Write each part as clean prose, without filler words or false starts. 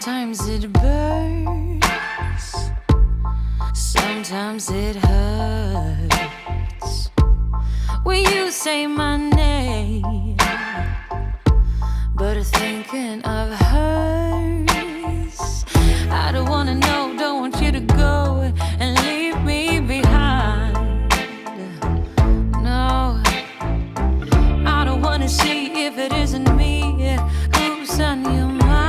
Sometimes it burns, sometimes it hurts when you say my name, but thinking of hers. I don't wanna know, don't want you to go and leave me behind. No, I don't wanna see if it isn't me who's on your mind.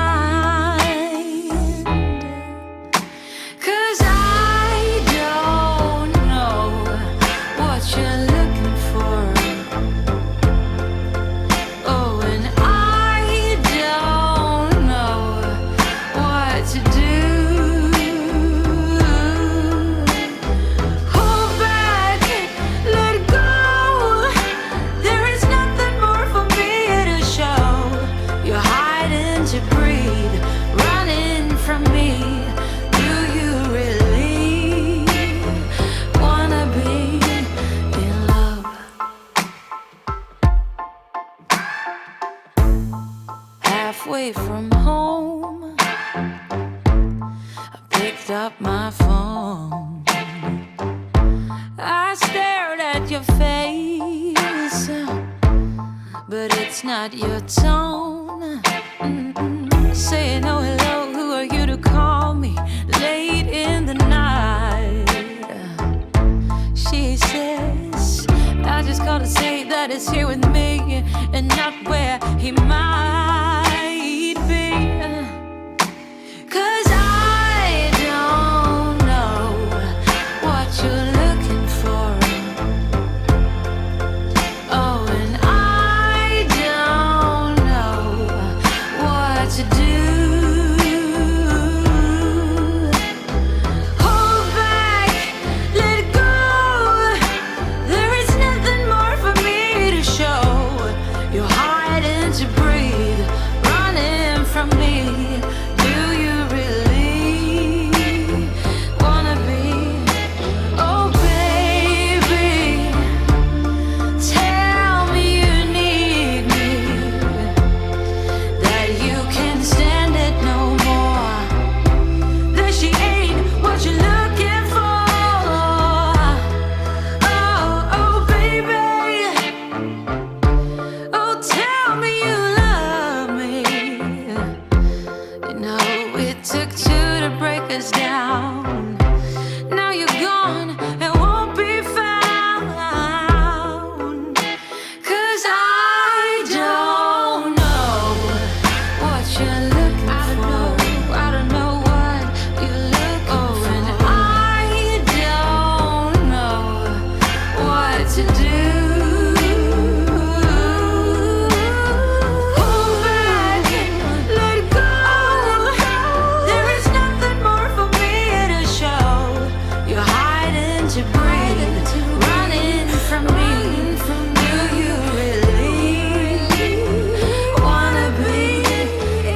Halfway from home, I picked up my phone. I stared at your face, but it's not your tone. Saying oh hello, who are you to call me late in the night? She says, I just gotta say that it's here with me and not where he might be. 'Cause I don't know what you're looking for. Oh, and I don't know what to do. Hold back, let it go. There is nothing more for me to show. You're hiding to breathe, running from me. Do you really wanna be? Oh baby, tell me you need me, that you can stand it no more, that she ain't what you're looking for. Oh, oh baby, oh tell me you love me. You know it took two to break us down. Now you're gone and won't be found. 'Cause I don't know what you're looking for. I don't know what you're looking for. And I don't know what to do. Hold back, let it go. There is nothing more for me to show. You're hiding to breathe, running from me. Do you really wanna be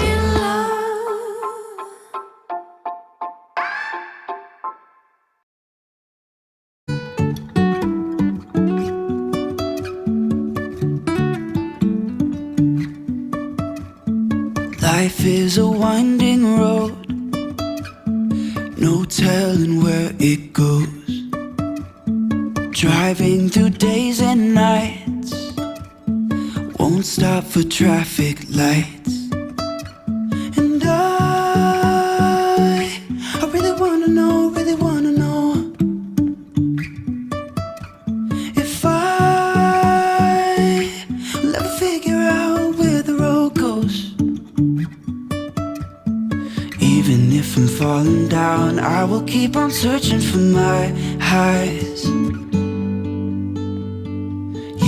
in love? Life is a winding road, no telling where it goes. Driving through days and nights, won't stop for traffic lights. And I really wanna know if will ever figure out where the road goes. Even if I'm falling down, I will keep on searching for my highs.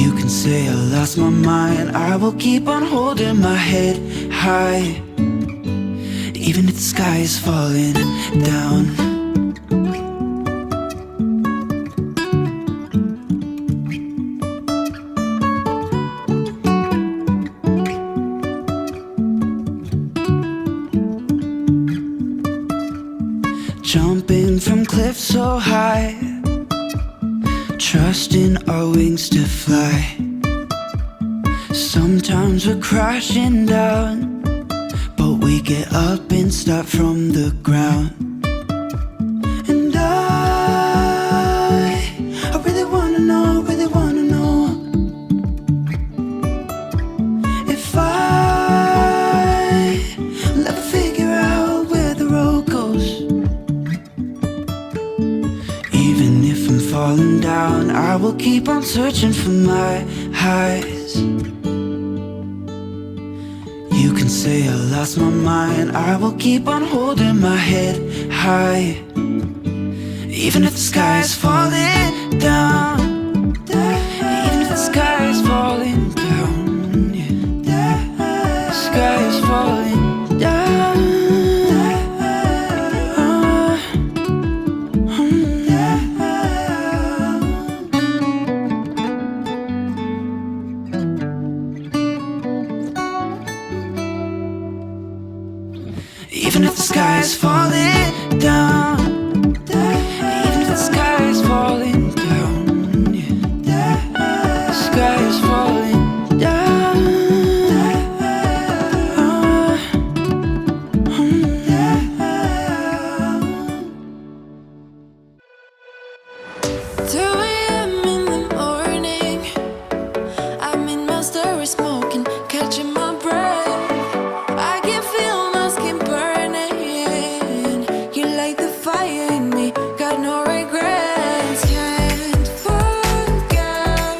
You can say I lost my mind, I will keep on holding my head high, even if the sky is falling down. Jumping from cliffs so high, trusting our wings to fly. Sometimes we're crashing down, but we we get up and start from the ground. And I really wanna know, really wanna know if I'll ever figure out where the road goes. Even if I'm falling down, I will keep on searching for my highs. You can say I lost my mind, I will keep on holding my head high. Even if the sky is falling down, even if the sky is falling down, yeah. The sky is falling down. Even if the sky is falling down, even if the sky is falling down, yeah. The sky is falling down. In the morning, I'm in my story smoking, catching my breath. I can feel my skin burning. You light the fire in me, got no regrets. Can't forget,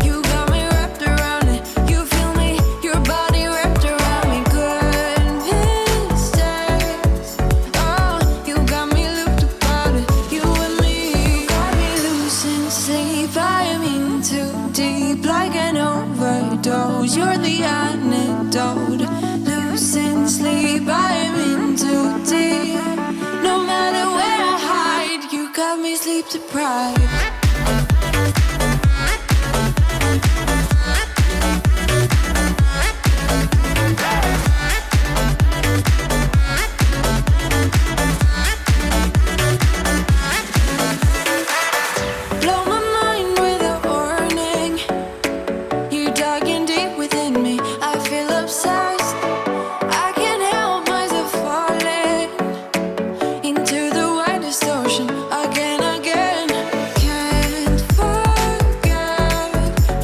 you got me wrapped around it. You feel me, your body wrapped around me. Good mistakes. Oh, you got me looped about it. You and me, got me losing sleep. I'm in too deep, like an overdose. You're the antidote. Losing sleep, I'm in too deep. No matter where I hide, you got me sleep deprived. Blow my mind with a warning. You digging deep within me. I feel obsessed. I can't help myself falling into the widest ocean again, again. Can't forget,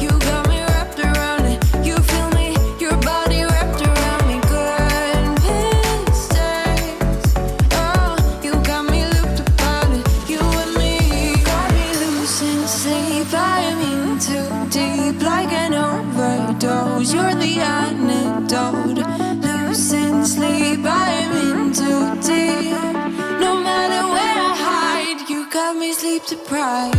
you got me wrapped around it. You feel me, your body wrapped around me. Good mistakes. Oh, you got me looped about it. You and me, got me losing sleep. I'm in too deep, like an overdose. You're the antidote. Losing sleep, I'm in too deep. No matter where I hide, you got me sleep deprived.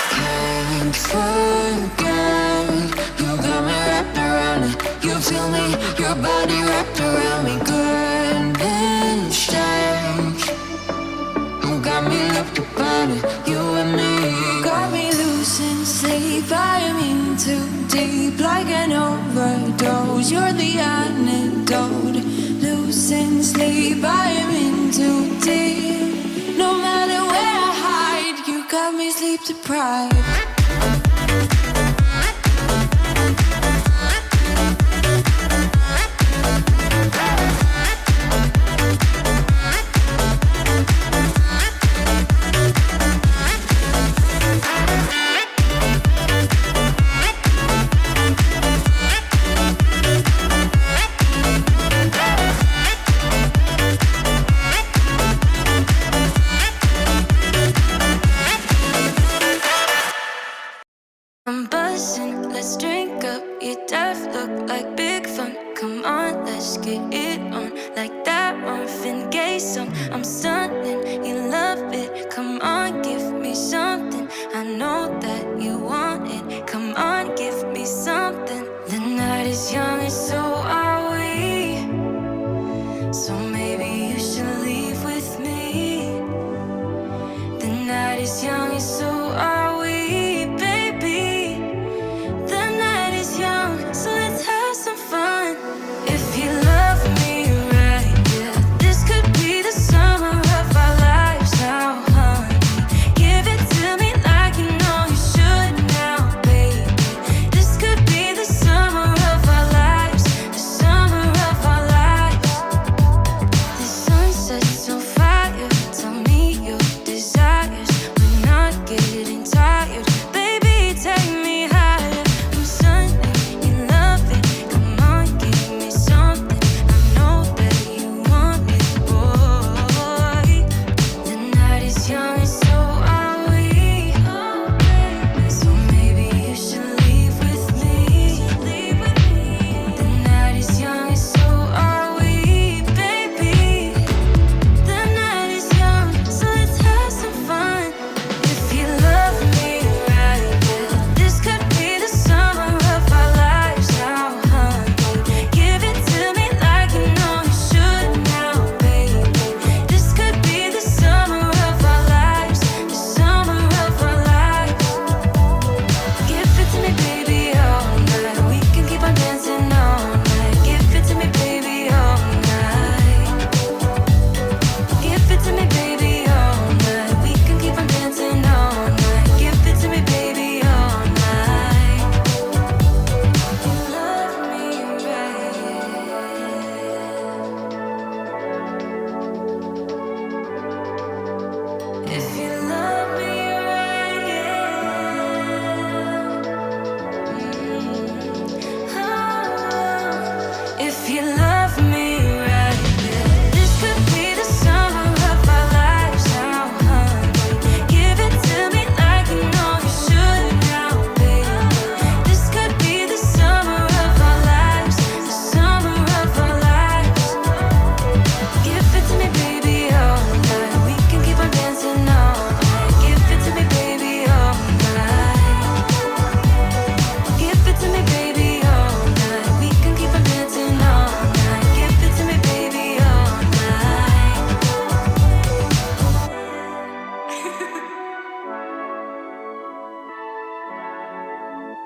Can't forget, you got me wrapped around it. You feel me, your body wrapped around me. Good mistakes. You got me looped about it. You and me, got me losing sleep. I'm in too deep, like an overdose. You're the antidote. Losing sleep, I'm in too deep. No matter where I hide, you got me sleep deprived. I'm buzzing, let's drink up. Your death look like big fun. Come on, let's get it on. Like that Marvin Gaye song. I'm stunning, you love it. Come on, give me something. I know that you want it. Come on, give me something. The night is young and so are we. So maybe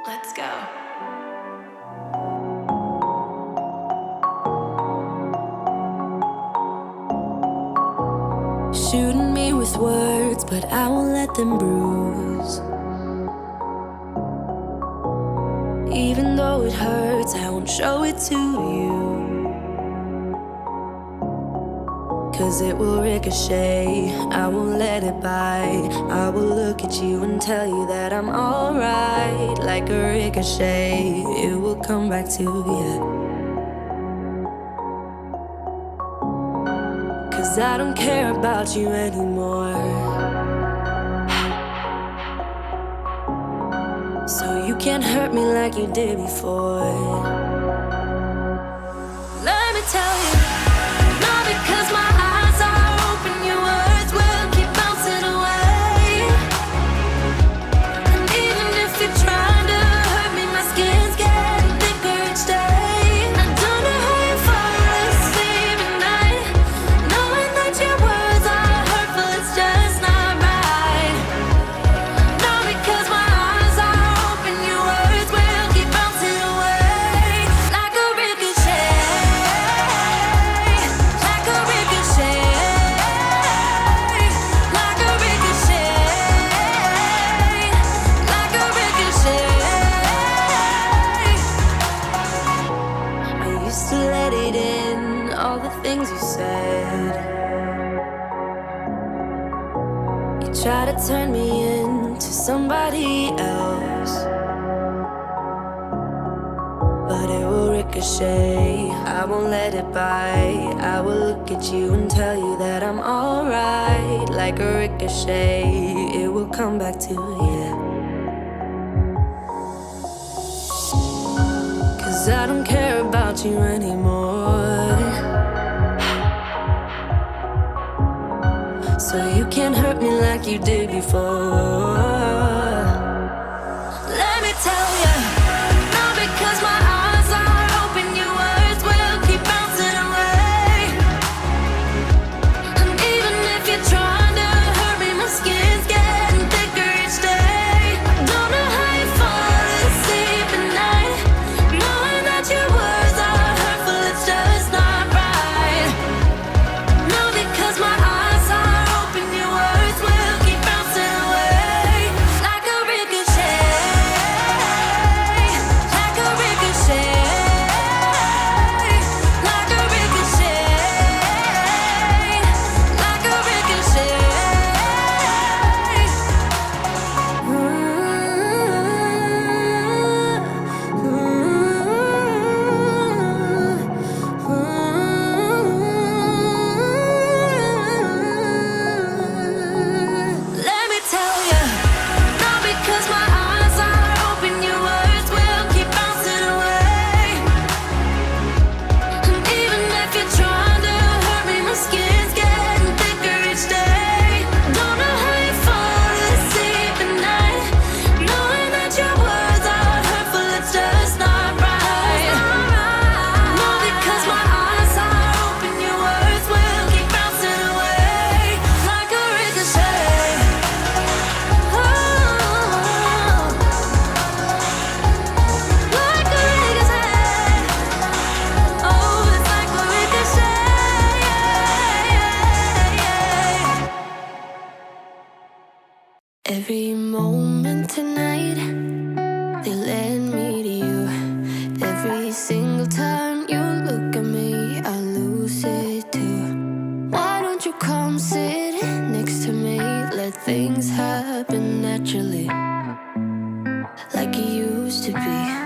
Let's go. Shooting me with words, but I won't let them bruise. Even though it hurts, I won't show it to you. 'Cause it will ricochet, I won't let it bite. I will look at you and tell you that I'm alright. Like a ricochet, it will come back to you. 'Cause I don't care about you anymore. So you can't hurt me like you did before. Let me tell you, not because my eyes are open, your words will keep bouncing away. And even if you're trying to hurt me, my skin's getting thicker each day. I don't know how you fall asleep at night, knowing that your words are hurtful, it's just not right. Not because my eyes are open, your words will keep bouncing away. Like a ricochet, like a ricochet, like a ricochet, like a ricochet. I used to let it in, all the things you said. You try to turn me into somebody else, but it will ricochet. I won't let it bite. I will look at you and tell you that I'm alright. Like a ricochet, it will come back to you. 'Cause I don't care about you anymore. So you can't hurt me like you did before. Let me tell you, not because my eyes are open, your words will keep bouncing away. And even if you're trying to hurt me, my skin's getting thicker each day. I don't know how you fall asleep at night, knowing that your words are hurtful, it's just not right. No, because my eyes are open, your words will keep bouncing away. Like a ricochet, like a ricochet, like a ricochet, like a ricochet. Let me tell you, not because my eyes are open, your words will keep bouncing away. And even if you're trying to hurt me, my skin's getting thicker each day. Don't know how you fall asleep at night, knowing that your words are hurtful, it's just not right. No, because my eyes are open, your words will keep bouncing away. Like a ricochet. Oh, like a ricochet. Oh, it's like a ricochet. Every moment tonight, they led me to you. Every single time you look at me, I lose it too. Why don't you come sit next to me? Let things happen naturally, like it used to be.